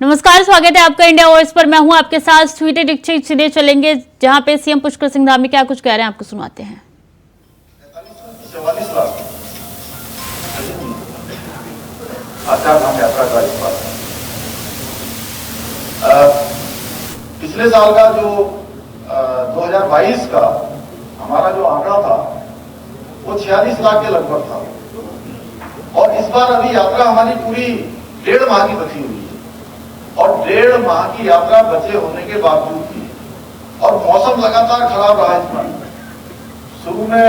नमस्कार, स्वागत है आपका इंडिया वॉइस पर। मैं हूं आपके साथ स्वीटी दीक्षित। सीधे चलेंगे जहां पे सीएम पुष्कर सिंह धामी क्या कुछ कह रहे हैं, आपको सुनाते हैं। 44 लाख आचार धाम यात्रा का इस बार पिछले साल का जो 2022 का हमारा जो आंकड़ा था वो 46 लाख के लगभग था, और इस बार अभी यात्रा हमारी पूरी 1.5 माह की बची हुई है, और 1.5 माह की यात्रा बचे होने के बावजूद भी, और मौसम लगातार खराब रहा इस बार। शुरू में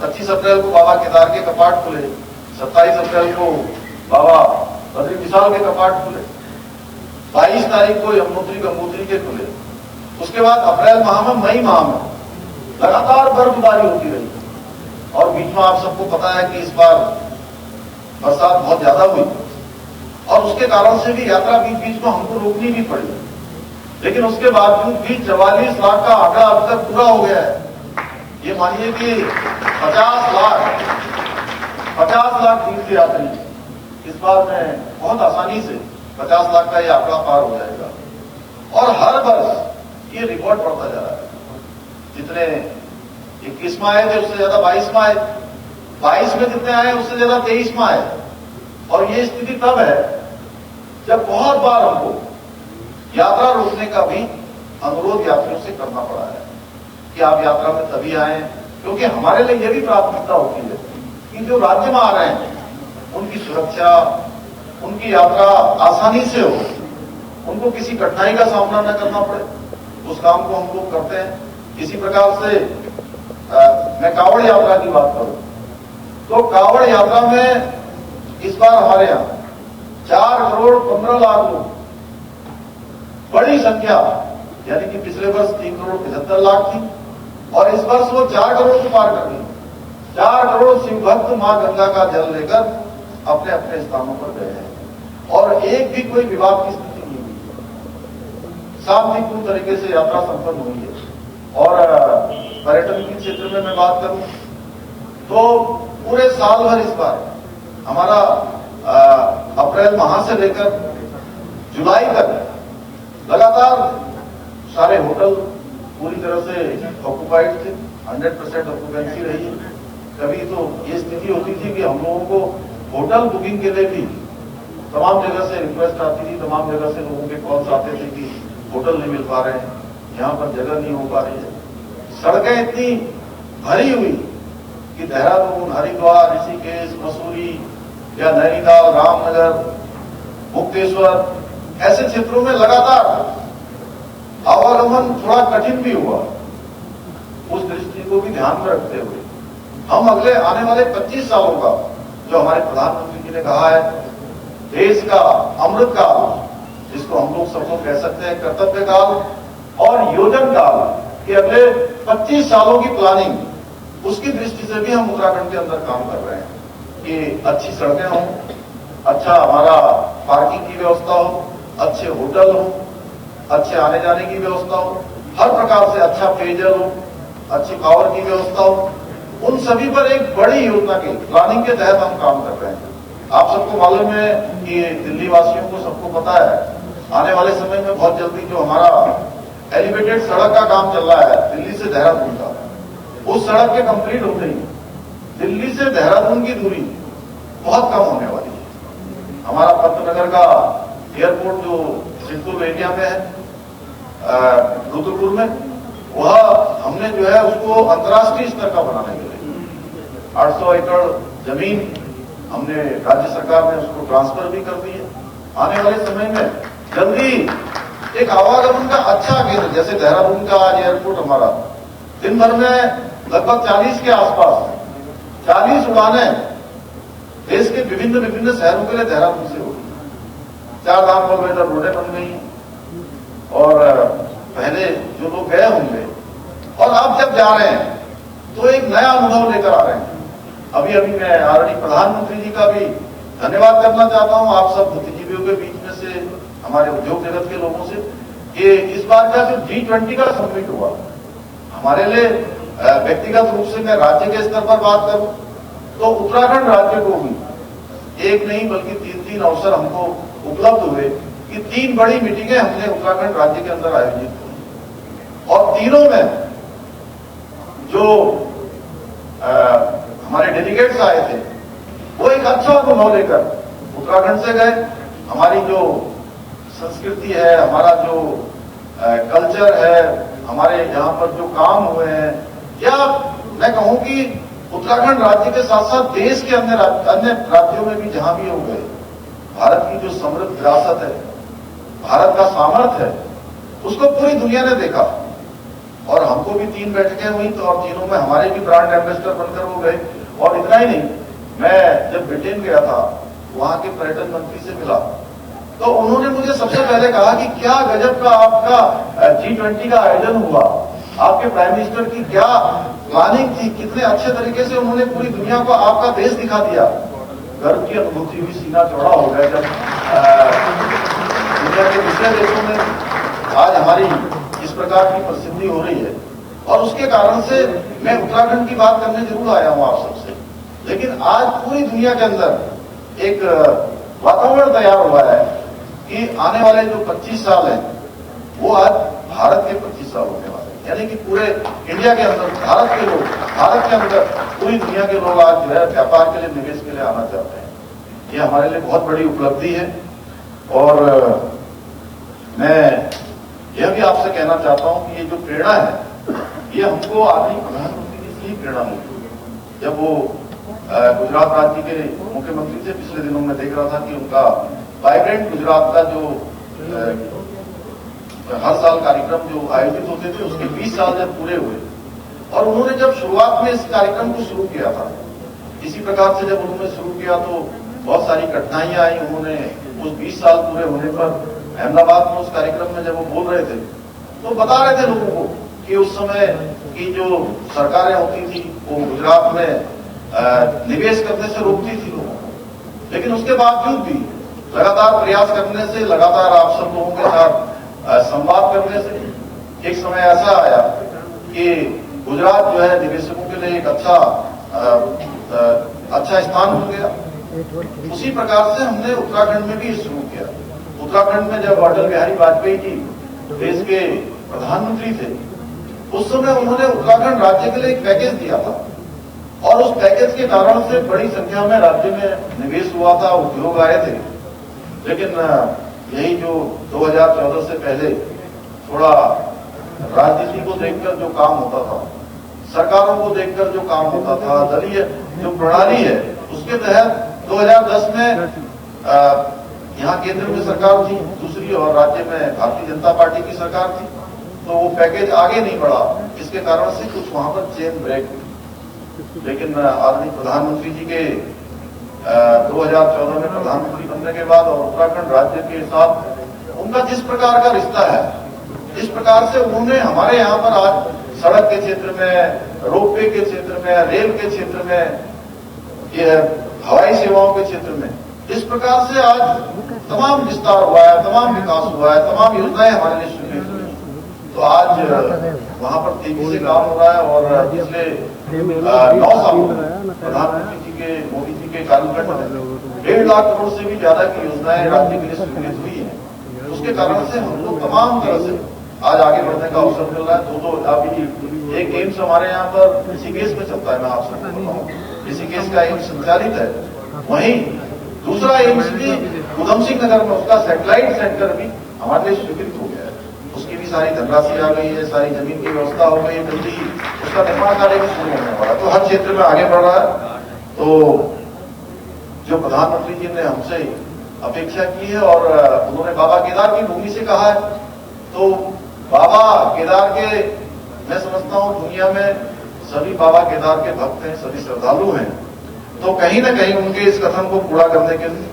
25 अप्रैल को बाबा केदार के कपाट खुले, 27 अप्रैल को बाबा बद्री विशाल के कपाट खुले, 22 तारीख को यमुनोत्री गंगोत्री के खुले। उसके बाद अप्रैल माह में, मई माह में लगातार बर्फबारी होती रही, और बीच में आप सबको पता है कि इस बार बरसात बहुत ज्यादा हुई, और उसके कारण से भी यात्रा बीच बीच में हमको रोकनी भी पड़ी। लेकिन उसके बावजूद भी 44 लाख का आंकड़ा अब तक पूरा हो गया है। ये मानिए कि 50 लाख तीर्थ यात्री इस बार में बहुत आसानी से 50 लाख का ये आंकड़ा पार हो जाएगा, और हर वर्ष ये रिकॉर्ड बढ़ता जा रहा है। जितने 21 में आए थे उससे ज्यादा 22 में आए, 22 में जितने आए उससे ज्यादा 23 में आए। और ये स्थिति तब है जब बहुत बार हमको यात्रा रोकने का भी अनुरोध यात्रियों से करना पड़ा है कि आप यात्रा में तभी आए, क्योंकि हमारे लिए यह भी प्राथमिकता होती है कि जो राज्य में आ रहे हैं उनकी सुरक्षा, उनकी यात्रा आसानी से हो, उनको किसी कठिनाई का सामना न करना पड़े। उस काम को हम लोग करते हैं। इसी प्रकार से मैं कांवड़ यात्रा की बात करूं तो कांवड़ यात्रा में इस बार हमारे यहाँ 4 करोड़ 15 लाख लोग, बड़ी संख्या, यानी कि पिछले वर्ष 3 करोड़ 75 लाख थी, और इस वर्ष वो 4 करोड़ को पार कर गई। 4 करोड़ शिव भक्त मां गंगा का जल लेकर अपने अपने स्थानों पर गए हैं, और एक भी कोई विवाद की स्थिति नहीं हुई। शांतिपूर्ण तरीके से यात्रा संपन्न हुई है। और पर्यटन के क्षेत्र में मैं बात करूं तो पूरे साल भर इस बार हमारा अप्रैल माह से लेकर जुलाई तक लगातार सारे होटल पूरी तरह से ऑक्युपाइड थे, 100% ऑक्युपेंसी रही है। कभी तो ये स्थिति होती थी कि हम लोगों को होटल बुकिंग के लिए भी तमाम जगह से रिक्वेस्ट आती थी, तमाम जगह से लोगों के कॉल्स आते थे कि होटल नहीं मिल पा रहे हैं, यहाँ पर जगह नहीं हो पा रही है। सड़कें इतनी भरी हुई कि देहरादून, हरिद्वार, ऋषिकेश, मसूरी या नैनीताल, रामनगर, मुक्तेश्वर ऐसे क्षेत्रों में लगातार आवागमन थोड़ा कठिन भी हुआ। उस दृष्टि को भी ध्यान में रखते हुए हम अगले आने वाले 25 सालों का, जो हमारे प्रधानमंत्री जी ने कहा है, देश का अमृत काल, जिसको हम लोग सब लोग कह सकते हैं कर्तव्य काल और योजन काल, कि अगले 25 सालों की प्लानिंग, उसकी दृष्टि से भी हम उत्तराखंड के अंदर काम कर रहे हैं कि अच्छी सड़कें हों, अच्छा हमारा पार्किंग की व्यवस्था हो, अच्छे होटल हो, अच्छे आने जाने की व्यवस्था हो, हर प्रकार से अच्छा पेयजल हो, अच्छी पावर की व्यवस्था हो। उन सभी पर एक बड़ी योजना के प्लानिंग के तहत हम काम कर रहे हैं। आप सबको मालूम है कि दिल्ली वासियों को सबको पता है, आने वाले समय में बहुत जल्दी जो हमारा एलिवेटेड सड़क का काम चल रहा है दिल्ली से देहरादून का, उस सड़क के कंप्लीट होते ही दिल्ली से देहरादून की दूरी बहुत कम होने वाली है। हमारा पंतनगर का एयरपोर्ट जो सिद्धपुर एरिया में है, रुद्रपुर में, वह हमने जो है उसको अंतर्राष्ट्रीय स्तर का बनाने के लिए 800 एकड़ जमीन हमने, राज्य सरकार ने उसको ट्रांसफर भी कर दी है। आने वाले समय में जल्दी एक आवागमन का अच्छा केंद्र, जैसे देहरादून का आज एयरपोर्ट हमारा दिन भर में लगभग 40 के आसपास 40 उड़ानें देश के विभिन्न शहरों के लिए देहरादून से होगी। 4 धाम कॉरिडोर रोडें बन गई हैं, और पहले जो लोग गए होंगे और अब जब जा रहे हैं तो एक नया अनुभव लेकर आ रहे हैं। अभी मैं आदरणीय प्रधानमंत्री जी का भी धन्यवाद करना चाहता हूं, आप सब बुद्धिजीवियों के बीच में से, हमारे उद्योग जगत के लोगों से, कि इस बार का जो G20 का समिट हुआ, हमारे लिए व्यक्तिगत रूप से मैं राज्य के स्तर पर बात करूं तो उत्तराखंड राज्य को भी एक नहीं बल्कि 3 अवसर हमको उपलब्ध हुए कि 3 बड़ी मीटिंगें हमने उत्तराखंड राज्य के अंदर आयोजित की और तीनों में जो हमारे डेलीगेट्स आए थे वो एक अच्छा अनुभव लेकर उत्तराखंड से गए। हमारी जो संस्कृति है, हमारा जो कल्चर है, हमारे यहाँ पर जो काम हुए हैं, या मैं कहूँ कि उत्तराखंड राज्य के साथ साथ देश के अन्य राज्यों में भी जहां भी हो गए, भारत की जो समृद्ध विरासत है, भारत का सामर्थ्य है, उसको पूरी दुनिया ने देखा। और हमको भी 3 बैठकें हुई तो और तीनों में हमारे भी ब्रांड एम्बेसडर बनकर वो गए। और इतना ही नहीं, मैं जब ब्रिटेन गया था, वहां के पर्यटन मंत्री से मिला तो उन्होंने मुझे सबसे पहले कहा कि क्या गजब का आपका G20 का आयोजन हुआ, आपके प्राइम मिनिस्टर की क्या प्लानिंग थी, कितने अच्छे तरीके से उन्होंने पूरी दुनिया को आपका देश दिखा दिया। गर्व की अनुभूति हुई, सीना चौड़ा हो गया जब दुनिया के दूसरे देशों में आज हमारी इस प्रकार की प्रसिद्धि हो रही है। और उसके कारण से मैं उत्तराखंड की बात करने जरूर आया हूं आप सबसे, लेकिन आज पूरी दुनिया के अंदर एक वातावरण तैयार हुआ है कि आने वाले जो 25 साल हैं वो आज भारत के 25 साल होने वाले हैं। यानी कि पूरे इंडिया के अंदर भारत के लोग, भारत के अंदर पूरी दुनिया के लोग आज जो है व्यापार के लिए, निवेश के लिए आना चाहते हैं। ये हमारे लिए बहुत बड़ी उपलब्धि है। और मैं यह भी आपसे कहना चाहता हूं कि ये जो प्रेरणा है, ये हमको आदरणीय प्रधानमंत्री जी से ही प्रेरणा मिली। जब वो गुजरात राज्य के मुख्यमंत्री थे, पिछले दिनों में देख रहा था कि उनका वाइब्रेंट गुजरात का जो हर साल कार्यक्रम जो आयोजित होते थे, उसके 20 साल जब पूरे हुए और उन्होंने जब शुरुआत में इस कार्यक्रम को शुरू किया था, इसी प्रकार से जब उन्होंने शुरू किया तो बहुत सारी कठिनाइयां आई। उन्होंने उस 20 साल पूरे होने पर अहमदाबाद में उस कार्यक्रम में जब वो बोल रहे थे तो बता रहे थे लोगों को कि उस समय की जो सरकारें होती थी वो गुजरात में निवेश करने से रोकती थी लोगों को, लेकिन उसके बावजूद भी लगातार प्रयास करने से, लगातार आप सब लोगों के साथ संवाद करने से एक समय ऐसा आया कि गुजरात जो है निवेशकों के लिए एक अच्छा स्थान हो गया। उसी प्रकार से हमने उत्तराखंड में भी शुरू किया। उत्तराखंड में जब अटल बिहारी वाजपेयी जी देश के प्रधानमंत्री थे, उस समय उन्होंने उत्तराखंड राज्य के लिए एक पैकेज दिया था और उस पैकेज के कारण से बड़ी संख्या में राज्य में निवेश हुआ था, उद्योग आए थे। लेकिन यही जो 2014 से पहले थोड़ा राजनीति को देखकर जो काम होता था, सरकारों को देखकर जो काम होता था, दलीय जो प्रणाली है, उसके तहत 2010 में यहाँ केंद्र में सरकार थी दूसरी और राज्य में भारतीय जनता पार्टी की सरकार थी, तो वो पैकेज आगे नहीं बढ़ा। इसके कारण से कुछ वहां पर चेन ब्रेक हुई। लेकिन आदरणीय प्रधानमंत्री जी के 2014 में प्रधानमंत्री बनने के बाद और उत्तराखंड राज्य के साथ उनका जिस प्रकार का रिश्ता है, इस प्रकार से उन्होंने हमारे यहाँ पर आज सड़क के क्षेत्र में, रोपवे के क्षेत्र में, रेल के क्षेत्र में, हवाई सेवाओं के क्षेत्र में, इस प्रकार से आज तमाम विस्तार हुआ है, तमाम विकास हुआ है, तमाम योजनाएं हमारे लिए शुरू हुई। तो आज वहां पर तेजी से काम हो रहा है और पिछले 9 सालों में प्रधानमंत्री जी के, मोदी जी के कार्यकाल में 1.5 लाख करोड़ से भी ज्यादा की योजनाएं राज्य के लिए स्वीकृत हुई है। उसके कारण से हमको तमाम तरह से आज आगे बढ़ने का अवसर मिल रहा है। दो अभी एक एम्स हमारे यहाँ पर ऋषिकेश में चलता है, मैं आप सबको बताऊँ, ऋषिकेश का एम्स संचालित है। वहीं दूसरा एम्स भी उधम सिंह नगर में, उसका सैटेलाइट सेंटर भी हमारे लिए स्वीकृत हो गया है। उसकी भी सारी धनराशि आ गई है, सारी जमीन की व्यवस्था हो गई है, जल्दी उसका निर्माण कार्य भी शुरू होने वाला है। तो हर क्षेत्र में आगे बढ़ रहा है। तो जो प्रधानमंत्री जी ने हमसे अपेक्षा की है और उन्होंने बाबा केदार की भूमि से कहा है, तो बाबा केदार के, मैं समझता हूँ दुनिया में सभी बाबा केदार के भक्त हैं, सभी श्रद्धालु हैं, तो कहीं ना कहीं उनके इस कथन को पूरा करने के लिए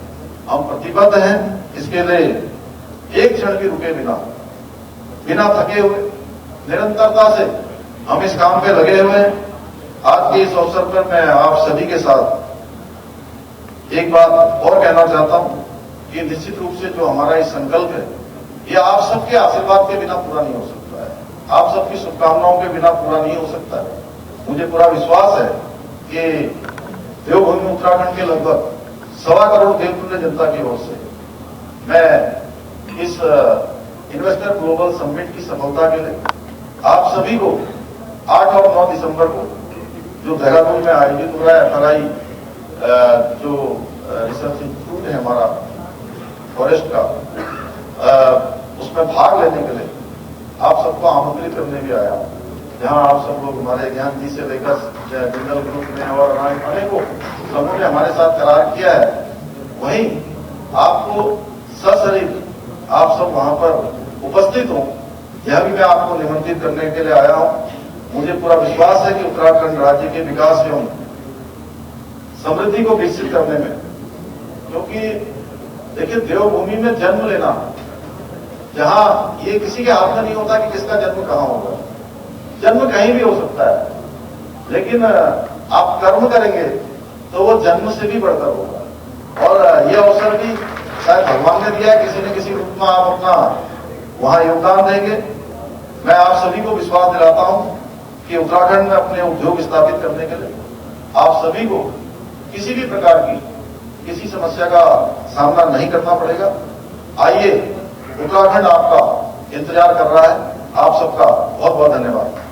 हम प्रतिबद्ध हैं। इसके लिए एक क्षण भी रुके बिना थके हुए, निरंतरता से हम इस काम पे लगे हुए हैं। आज के इस अवसर पर मैं आप सभी के साथ एक बात और कहना चाहता हूं कि निश्चित रूप से जो हमारा ये संकल्प है, ये आप सबके आशीर्वाद के बिना पूरा नहीं हो सकता है, आप सबकी शुभकामनाओं के बिना पूरा नहीं हो सकता है। मुझे पूरा विश्वास है कि देवभूमि उत्तराखंड के लगभग 1.25 करोड़ देवतुल्य जनता की ओर से मैं इस इन्वेस्टर ग्लोबल समिट की सफलता के लिए आप सभी को 8 और 9 दिसंबर को जो देहरादून में आयोजित हो रहा है FRI जो रिसर्च इंस्टीट्यूट है हमारा फॉरेस्ट का, उसमें भाग लेने के लिए आप सबको आमंत्रित करने भी आया, जहां आप सब लोग हमारे ज्ञान जी से लेकर जनरल ग्रुप में और अनेकों समूह ने हमारे साथ करार किया है। वहीं आपको सशरीर आप सब वहां पर उपस्थित हो, यह भी मैं आपको निमंत्रित करने के लिए आया हूं। मुझे पूरा विश्वास है कि उत्तराखंड राज्य के विकास एवं समृद्धि को विकसित करने में, क्योंकि देखिए देवभूमि में जन्म लेना, जहां ये किसी के हाथ में नहीं होता कि किसका जन्म कहां होगा, जन्म कहीं भी हो सकता है, लेकिन आप कर्म करेंगे तो वो जन्म से भी बढ़कर होगा। और यह अवसर भी शायद भगवान ने दिया है, किसी न किसी रूप में आप अपना वहां योगदान देंगे। मैं आप सभी को विश्वास दिलाता हूं कि उत्तराखंड में अपने उद्योग स्थापित करने के लिए आप सभी को किसी भी प्रकार की किसी समस्या का सामना नहीं करना पड़ेगा। आइए, उत्तराखंड आपका इंतजार कर रहा है। आप सबका बहुत बहुत धन्यवाद।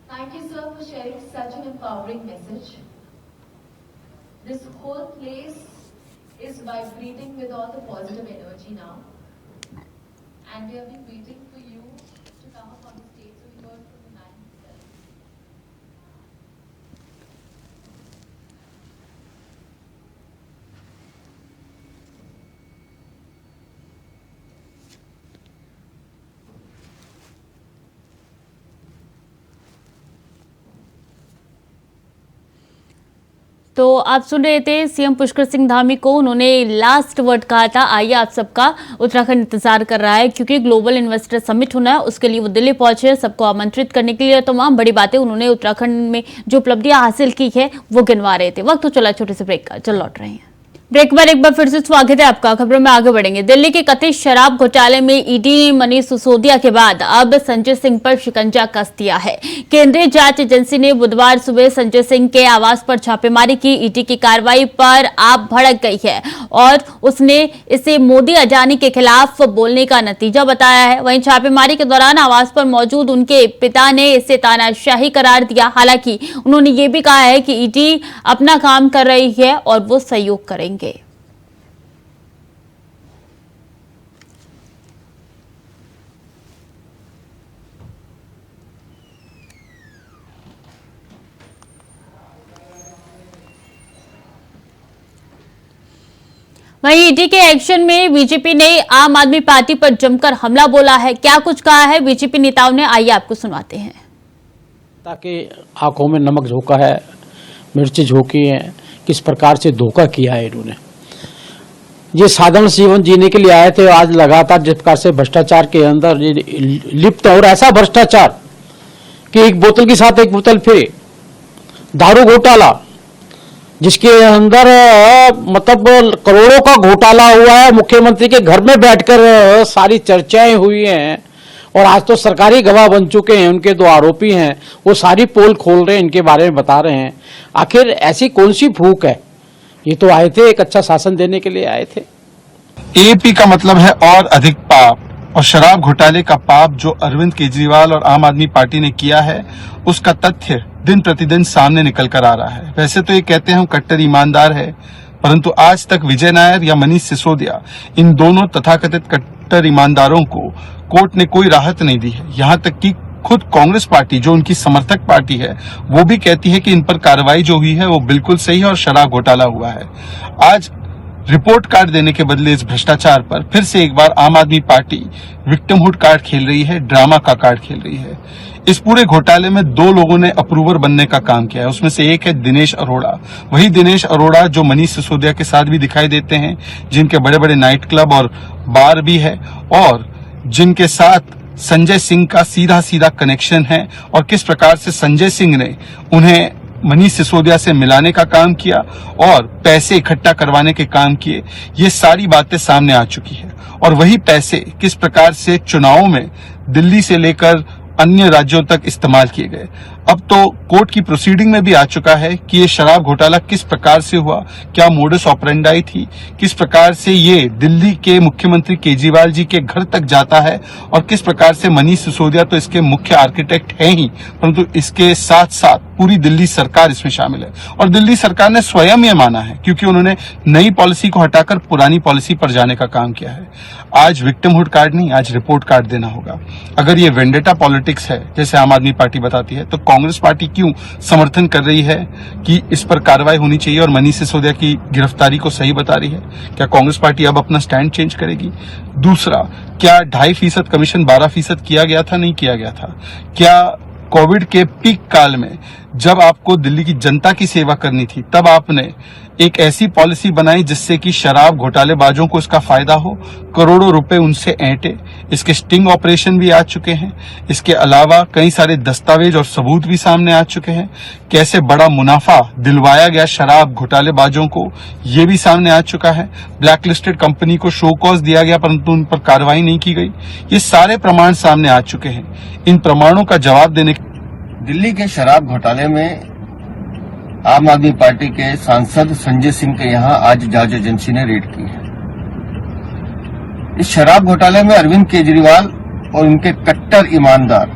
Thank you, sir, for sharing such an empowering message. This whole place is vibrating with all the positive energy now. And we have been waiting for you to come up on the stage, so we heard from the man himself. तो आप सुन रहे थे CM Pushkar Singh Dhami को, उन्होंने last word कहा था। आइए, आप सबका उत्तराखंड इंतजार कर रहा है, क्योंकि ग्लोबल इन्वेस्टर समिट होना है, उसके लिए वो दिल्ली पहुंचे, सबको आमंत्रित करने के लिए। तमाम बड़ी बातें उन्होंने उत्तराखंड में जो उपलब्धियां हासिल की है वो गिनवा रहे थे। वक्त तो चला छोटे से ब्रेक का, चल लौट रहे हैं। ब्रेक पर एक बार फिर से स्वागत है आपका। खबरों में आगे बढ़ेंगे। दिल्ली के कथित शराब घोटाले में ईडी ने मनीष सिसोदिया के बाद अब संजय सिंह पर शिकंजा कस दिया है। केंद्रीय जांच एजेंसी ने बुधवार सुबह संजय सिंह के आवास पर छापेमारी की। ईडी की कार्रवाई पर आप भड़क गई है और उसने इसे मोदी अडानी के खिलाफ बोलने का नतीजा बताया है। वहीं छापेमारी के दौरान आवास पर मौजूद उनके पिता ने इसे तानाशाही करार दिया। हालांकि उन्होंने ये भी कहा है कि ईडी अपना काम कर रही है और वो सहयोग करेंगे। वहीं ईडी के एक्शन में बीजेपी ने आम आदमी पार्टी पर जमकर हमला बोला है। क्या कुछ कहा है बीजेपी नेताओं ने, आइए आपको सुनाते हैं। ताकि आंखों में नमक झोंका है, मिर्ची झोंकी है, किस प्रकार से धोखा किया है इन्होंने। ये साधारण जीवन जीने के लिए आए थे, आज लगातार जिस प्रकार से भ्रष्टाचार के अंदर लिप्त और ऐसा भ्रष्टाचार कि एक बोतल के साथ एक बोतल फ्री, दारू घोटाला जिसके अंदर मतलब करोड़ों का घोटाला हुआ है। मुख्यमंत्री के घर में बैठकर सारी चर्चाएं हुई हैं और आज तो सरकारी गवाह बन चुके हैं। उनके 2 आरोपी हैं, वो सारी पोल खोल रहे हैं, इनके बारे में बता रहे हैं। आखिर ऐसी कौन सी भूख है? ये तो आए थे एक अच्छा शासन देने के लिए आए थे। एपी का मतलब है और अधिक पाप, और शराब घोटाले का पाप जो अरविंद केजरीवाल और आम आदमी पार्टी ने किया है, उसका तथ्य दिन प्रतिदिन सामने निकल कर आ रहा है। वैसे तो ये कहते हैं हम कट्टर ईमानदार है, परंतु आज तक विजय नायर या मनीष सिसोदिया, इन दोनों तथाकथित कट्टर ईमानदारों को कोर्ट ने कोई राहत नहीं दी है। यहाँ तक कि खुद कांग्रेस पार्टी जो उनकी समर्थक पार्टी है, वो भी कहती है कि इन पर कार्रवाई जो हुई है वो बिल्कुल सही है और शराब घोटाला हुआ है। आज रिपोर्ट कार्ड देने के बदले इस भ्रष्टाचार पर फिर से एक बार आम आदमी पार्टी विक्टिमहुड कार्ड खेल रही है, ड्रामा का कार्ड खेल रही है। इस पूरे घोटाले में 2 लोगों ने अप्रूवर बनने का काम किया है। उसमें से एक है दिनेश अरोड़ा, वही दिनेश अरोड़ा जो मनीष सिसोदिया के साथ भी दिखाई देते हैं, जिनके बड़े बड़े नाइट क्लब और बार भी है, और जिनके साथ संजय सिंह का सीधा सीधा कनेक्शन है, और किस प्रकार से संजय सिंह ने उन्हें मनीष सिसोदिया से मिलाने का काम किया और पैसे इकट्ठा करवाने के काम किए। ये सारी बातें सामने आ चुकी है। और वही पैसे किस प्रकार से चुनावों में दिल्ली से लेकर अन्य राज्यों तक इस्तेमाल किए गए। अब तो कोर्ट की प्रोसीडिंग में भी आ चुका है कि ये शराब घोटाला किस प्रकार से हुआ, क्या मोडस ऑपरेंडाई थी, किस प्रकार से ये दिल्ली के मुख्यमंत्री केजरीवाल जी के घर तक जाता है और किस प्रकार से मनीष सिसोदिया तो इसके मुख्य आर्किटेक्ट है ही, परंतु इसके साथ साथ पूरी दिल्ली सरकार इसमें शामिल है। और दिल्ली सरकार ने स्वयं ये माना है, क्योंकि उन्होंने नई पॉलिसी को हटाकर पुरानी पॉलिसी पर जाने का काम किया है। आज विक्टिमहुड कार्ड नहीं, आज रिपोर्ट कार्ड देना होगा। अगर ये वेंडेटा पॉलिटिक्स है, जैसे आम आदमी पार्टी बताती है, तो कांग्रेस पार्टी क्यों समर्थन कर रही है कि इस पर कार्रवाई होनी चाहिए और मनीष सिसोदिया की गिरफ्तारी को सही बता रही है? क्या कांग्रेस पार्टी अब अपना स्टैंड चेंज करेगी? दूसरा, क्या 2.5% कमीशन 12% किया गया था? नहीं किया गया था। क्या कोविड के पीक काल में जब आपको दिल्ली की जनता की सेवा करनी थी, तब आपने एक ऐसी पॉलिसी बनाई जिससे कि शराब घोटालेबाजों को इसका फायदा हो, करोड़ों रुपए उनसे ऐंटे? इसके स्टिंग ऑपरेशन भी आ चुके हैं। इसके अलावा कई सारे दस्तावेज और सबूत भी सामने आ चुके हैं। कैसे बड़ा मुनाफा दिलवाया गया शराब घोटालेबाजों को, ये भी सामने आ चुका है। ब्लैकलिस्टेड कंपनी को शो कॉज दिया गया, परंतु उन पर कार्रवाई नहीं की गई। ये सारे प्रमाण सामने आ चुके हैं। इन प्रमाणों का जवाब देने दिल्ली के शराब घोटाले में आम आदमी पार्टी के सांसद संजय सिंह के यहां आज जांच एजेंसी ने रेड की है। इस शराब घोटाले में अरविंद केजरीवाल और उनके कट्टर ईमानदार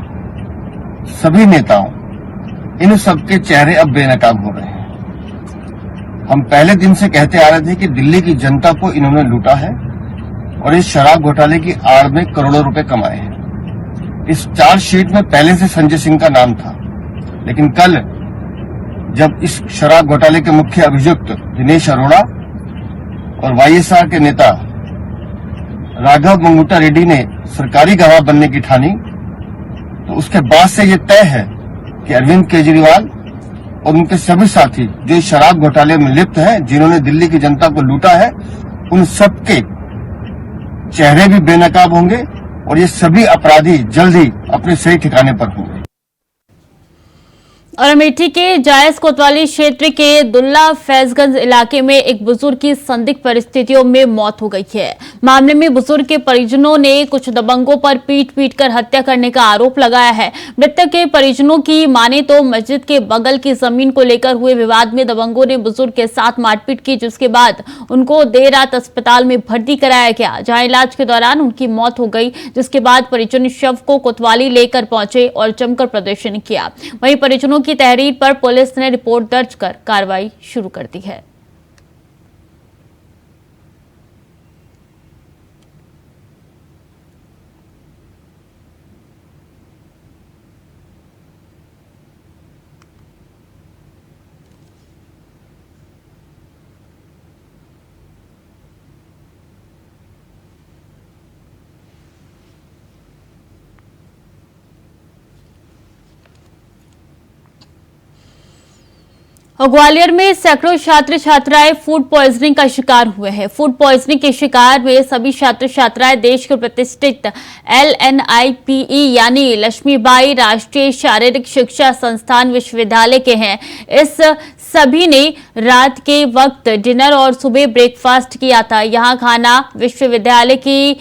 सभी नेताओं, इन सबके चेहरे अब बेनकाब हो रहे हैं। हम पहले दिन से कहते आ रहे थे कि दिल्ली की जनता को इन्होंने लूटा है और इस शराब घोटाले की आड़ में करोड़ों रुपए कमाए हैं। इस चार्जशीट में पहले से संजय सिंह का नाम था, लेकिन कल जब इस शराब घोटाले के मुख्य अभियुक्त दिनेश अरोड़ा और वाईएसआर के नेता राघव मंगूटा रेड्डी ने सरकारी गवाह बनने की ठानी, तो उसके बाद से ये तय है कि अरविंद केजरीवाल और उनके सभी साथी जो इस शराब घोटाले में लिप्त हैं, जिन्होंने दिल्ली की जनता को लूटा है, उन सबके चेहरे भी बेनकाब होंगे और ये सभी अपराधी जल्द ही अपने सही ठिकाने पर होंगे। और अमेठी के जायज कोतवाली क्षेत्र के दुल्ला फैजगंज इलाके में एक बुजुर्ग की संदिग्ध परिस्थितियों में मौत हो गई है। मामले में बुजुर्ग के परिजनों ने कुछ दबंगों पर पीट कर हत्या करने का आरोप लगाया है। मृतक के परिजनों की माने तो मस्जिद के बगल की जमीन को लेकर हुए विवाद में दबंगों ने बुजुर्ग के साथ मारपीट की, जिसके बाद उनको देर रात अस्पताल में भर्ती कराया गया, जहां इलाज के दौरान उनकी मौत हो गई। जिसके बाद परिजन शव को कोतवाली लेकर पहुंचे और जमकर प्रदर्शन किया। वहीं परिजनों की तहरीर पर पुलिस ने रिपोर्ट दर्ज कर कार्रवाई शुरू कर दी है। ग्वालियर में सैकड़ों छात्र छात्राएं फूड पॉइजनिंग का शिकार हुए हैं। फूड पॉइजनिंग के शिकार हुए सभी छात्र छात्राएं देश के प्रतिष्ठित LNIPE यानी लक्ष्मीबाई राष्ट्रीय शारीरिक शिक्षा संस्थान विश्वविद्यालय के हैं। इस सभी ने रात के वक्त डिनर और सुबह ब्रेकफास्ट किया था। यहाँ खाना विश्वविद्यालय की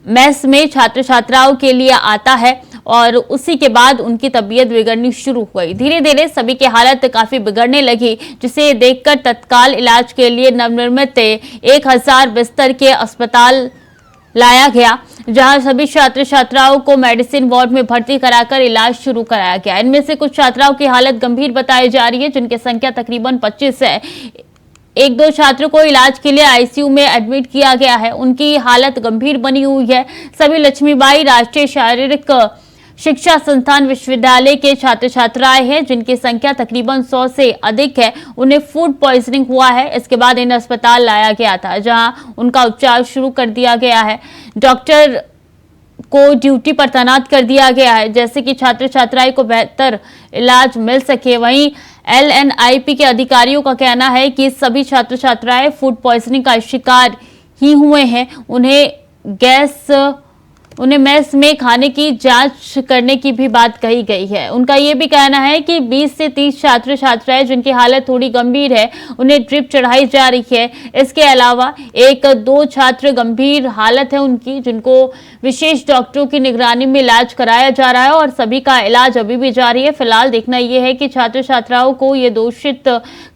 मेस में छात्र छात्राओं के लिए आता है और उसी के बाद उनकी तबीयत बिगड़नी शुरू हुई। धीरे धीरे सभी की हालत काफी बिगड़ने लगी, जिसे देखकर तत्काल इलाज के लिए नवनिर्मित 1000 बिस्तर के अस्पताल लाया गया, जहां सभी छात्र छात्राओं को मेडिसिन वार्ड में भर्ती कराकर इलाज शुरू कराया गया। इनमें से कुछ छात्राओं की हालत गंभीर बताई जा रही है, जिनकी संख्या तकरीबन 25 है। 1-2 छात्रों को इलाज के लिए आईसीयू में एडमिट किया गया है, उनकी हालत गंभीर बनी हुई है। सभी लक्ष्मीबाई राष्ट्रीय शारीरिक शिक्षा संस्थान विश्वविद्यालय के छात्र छात्राएं हैं, जिनकी संख्या तकरीबन 100 से अधिक है। उन्हें फूड पॉइजनिंग हुआ है। इसके बाद इन्हें अस्पताल लाया गया था, जहां उनका उपचार शुरू कर दिया गया है। डॉक्टर को ड्यूटी पर तैनात कर दिया गया है, जैसे कि छात्र छात्राएं को बेहतर इलाज मिल सके। वहीं LNIP के अधिकारियों का कहना है कि सभी छात्र छात्राएं फूड पॉइजनिंग का शिकार ही हुए हैं। उन्हें गैस उन्हें मेस में खाने की जांच करने की भी बात कही गई है। उनका ये भी कहना है कि 20 से 30 छात्र छात्राएं जिनकी हालत थोड़ी गंभीर है उन्हें ड्रिप चढ़ाई जा रही है। इसके अलावा 1-2 छात्र गंभीर हालत है उनकी, जिनको विशेष डॉक्टरों की निगरानी में इलाज कराया जा रहा है और सभी का इलाज अभी भी जारी है। फिलहाल देखना यह है कि छात्र छात्राओं को ये दूषित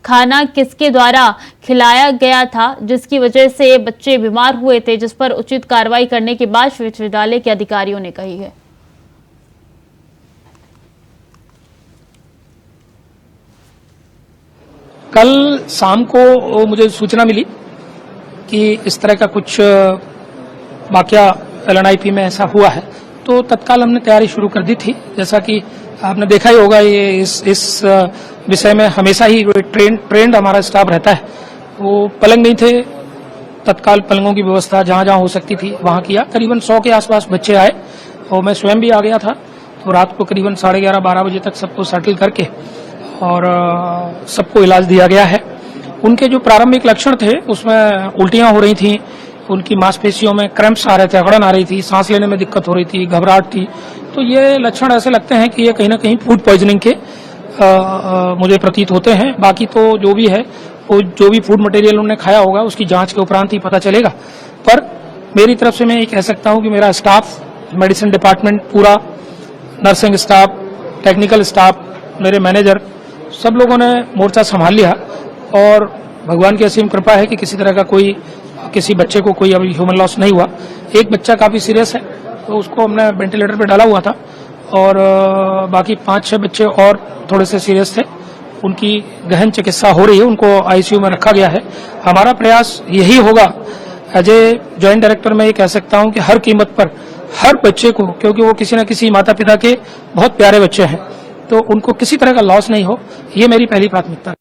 खाना किसके द्वारा खिलाया गया था जिसकी वजह से बच्चे बीमार हुए थे, जिस पर उचित कार्रवाई करने की बात विश्वविद्यालय के अधिकारियों ने कही है। कल शाम को मुझे सूचना मिली कि इस तरह का कुछ वाकया LNIP में ऐसा हुआ है, तो तत्काल हमने तैयारी शुरू कर दी थी। जैसा कि आपने देखा ही होगा, ये इस विषय में हमेशा ही ट्रेंड हमारा स्टाफ रहता है। वो पलंग नहीं थे, तत्काल पलंगों की व्यवस्था जहां जहां हो सकती थी वहां किया। करीबन 100 के आसपास बच्चे आए और मैं स्वयं भी आ गया था। तो रात को करीबन 11:30-12 बजे तक सबको सेटल करके और सबको इलाज दिया गया है। उनके जो प्रारंभिक लक्षण थे उसमें उल्टियां हो रही थी, उनकी मांसपेशियों में क्रैम्प्स आ रहे थे, अकड़न आ रही थी, सांस लेने में दिक्कत हो रही थी, घबराहट थी। तो ये लक्षण ऐसे लगते हैं कि ये कहीं ना कहीं फूड पॉइजनिंग के मुझे प्रतीत होते हैं। बाकी तो जो भी है, वो जो भी फूड मटेरियल उन्होंने खाया होगा उसकी जांच के उपरांत ही पता चलेगा। पर मेरी तरफ से मैं ये कह सकता हूं कि मेरा स्टाफ, मेडिसिन डिपार्टमेंट पूरा, नर्सिंग स्टाफ, टेक्निकल स्टाफ, मेरे मैनेजर, सब लोगों ने मोर्चा संभाल लिया और भगवान की असीम कृपा है कि किसी तरह का किसी बच्चे को कोई अभी ह्यूमन लॉस नहीं हुआ। एक बच्चा काफी सीरियस है तो उसको हमने वेंटिलेटर पे डाला हुआ था और बाकी 5-6 बच्चे और थोड़े से सीरियस थे, उनकी गहन चिकित्सा हो रही है, उनको ICU में रखा गया है। हमारा प्रयास यही होगा, एज ए जॉइंट डायरेक्टर मैं ये कह सकता हूं कि हर कीमत पर हर बच्चे को, क्योंकि वो किसी न किसी माता पिता के बहुत प्यारे बच्चे हैं, तो उनको किसी तरह का लॉस नहीं हो, ये मेरी पहली प्राथमिकता है।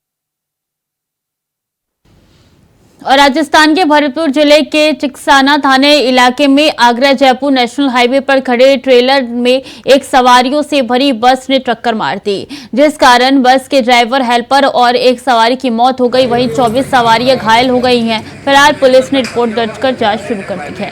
और राजस्थान के भरतपुर जिले के चिकसाना थाने इलाके में आगरा जयपुर नेशनल हाईवे पर खड़े ट्रेलर में एक सवारियों से भरी बस ने टक्कर मार दी, जिस कारण बस के ड्राइवर, हेल्पर और एक सवारी की मौत हो गई। वहीं 24 सवारियां घायल हो गई हैं। फिलहाल पुलिस ने रिपोर्ट दर्ज कर जांच शुरू कर दी है।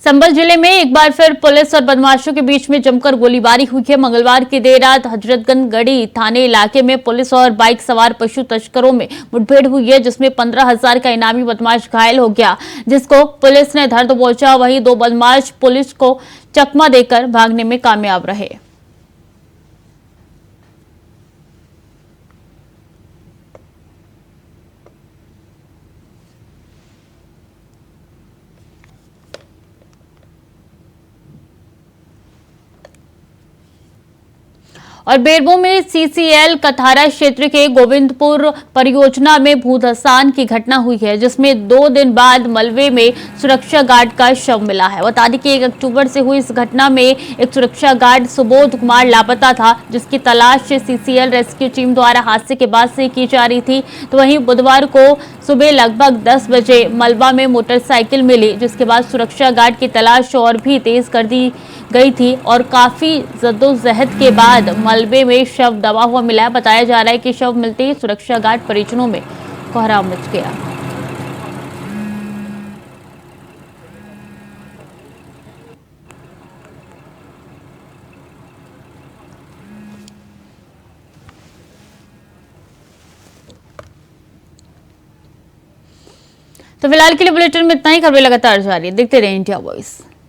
संभल जिले में एक बार फिर पुलिस और बदमाशों के बीच में जमकर गोलीबारी हुई है। मंगलवार की देर रात हजरतगंज गढ़ी थाने इलाके में पुलिस और बाइक सवार पशु तस्करों में मुठभेड़ हुई है, जिसमें 15,000 का इनामी बदमाश घायल हो गया, जिसको पुलिस ने धर दबोचा। वहीं 2 बदमाश पुलिस को चकमा देकर भागने में कामयाब रहे। और बेरमो में CCL कथारा क्षेत्र के गोविंदपुर परियोजना में भूधसान की घटना हुई है, जिसमें 2 दिन बाद मलबे में सुरक्षा गार्ड का शव मिला है। बता दें कि 1 अक्टूबर से हुई इस घटना में एक सुरक्षा गार्ड सुबोध कुमार लापता था, जिसकी तलाश CCL रेस्क्यू टीम द्वारा हादसे के बाद से की जा रही थी। तो वहीं बुधवार को सुबह लगभग 10 बजे मलबा में मोटरसाइकिल मिली, जिसके बाद सुरक्षा गार्ड की तलाश और भी तेज कर दी गई थी और काफी जद्दोजहद के बाद मलबे में शव दबा हुआ मिला है। बताया जा रहा है कि शव मिलते ही सुरक्षा गार्ड परिजनों में कोहराम मच गया। तो फिलहाल के लिए बुलेटिन में इतना ही। खबरें लगातार जारी है, देखते रहिए इंडिया वॉइस।